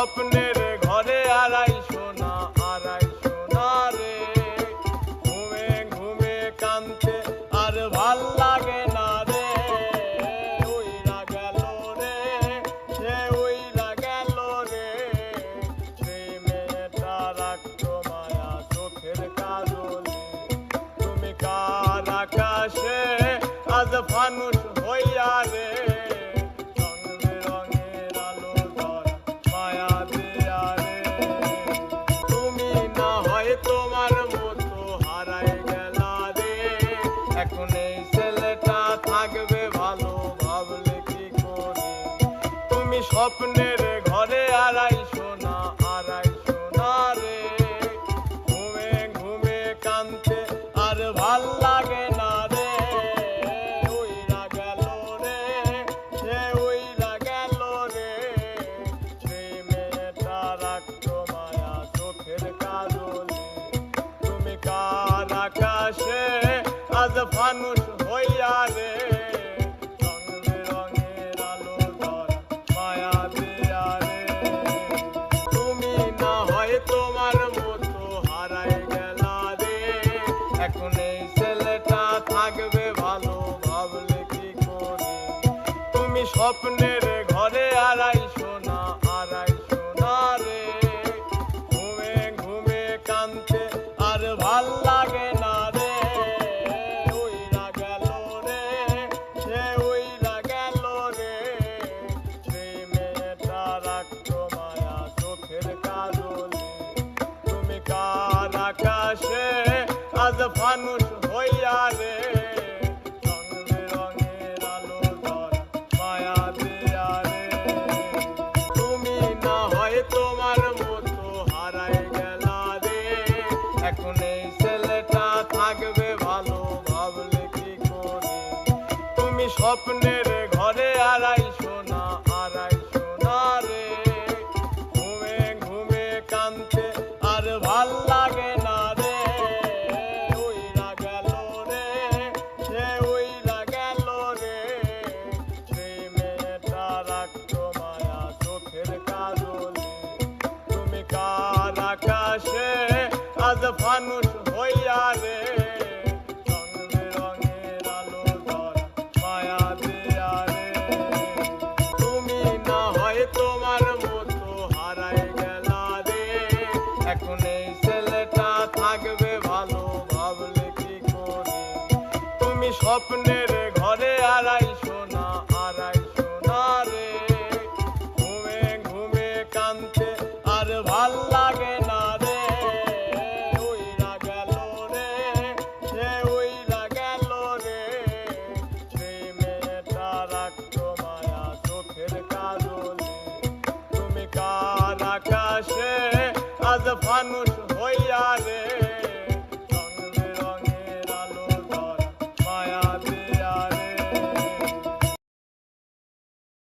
স্বপ্নের ঘরে আড়াইশো না রে, ঘুমে ঘুমে কানতে আর ভাল লাগে না রে। উইরা গেল রে, সে উইরা গেল রে, সেই মেয়েটা রাখতো মায়া চোখের কাজলে। তুমি কার আকাশে আজ ফানুস হইয়া রে, তোমার মতো হারাই গেলা রে। এখন এই ছেলেটা থাকবে ভালো ভাবলে কি করে। তুমি স্বপ্নের ঘরে আড়াইশো না রে, ঘুমে ঘুমে কানতে আর ভাল লাগে না রে। উইরা গেল রে, সে উইরা গেল রে, সেই মেয়েটা রাখতো মায়া চোখের কাজলে। কার আকাশে আজ ফানুস হইয়া রে, রং বেরঙের আলো ধরা মায়া দিয়া রে। তুমি না হয় তোমার মতো হারাই গেলা রে, এখন এই ছেলেটা থাকবে ভালো ভাবলে কি করে। তুমি স্বপ্নের ঘরে আড়াইশো না রে, ঘুমে ঘুমে কানতে আর ভাল লাগে না রে। উইরা গেল রে, সে উইরা গেল রে, সেই মেয়েটা রাখতো মায়া চোখের কাজলে। তুমি কার আকাশে আজ ফানুস হইয়া রে, রং বেরঙের আলো ধরা মায়া দিয়া রে। তুমি না হয় তোমার মতো হারাই গেলা রে, এখন এই ছেলেটা থাকবে ভালো ভাবলে কি করে। তুমি স্বপ্নের ঘরে আড়াইশো না রে, ঘুমে ঘুমে কানতে আর ভাল লাগে না রে। উইরা গেল রে, সে উইরা গেল রে, সেই মেয়েটা রাখতো মায়া চোখের কাজলে। তুমি কার আকাশে আজ ফানুস হইয়া রে, রং বেরঙের আলো ধরা মায়া দিয়া রে। তুমি না হয় তোমার মতো হারাই গেলা রে, এখন এই ছেলেটা থাকবে ভালো ভাবলে কি করে। তুমি স্বপ্নের ঘরে আড়াইশো না রে, ঘুমে ঘুমে কানতে আর ভাল লাগে না রে। উইরা গেল রে, সে উইরা গেল রে, সেই মেয়েটা রাখতো মায়া চোখের কাজলে। তুমি কার আকাশে আজ ফানুস হইয়া রে।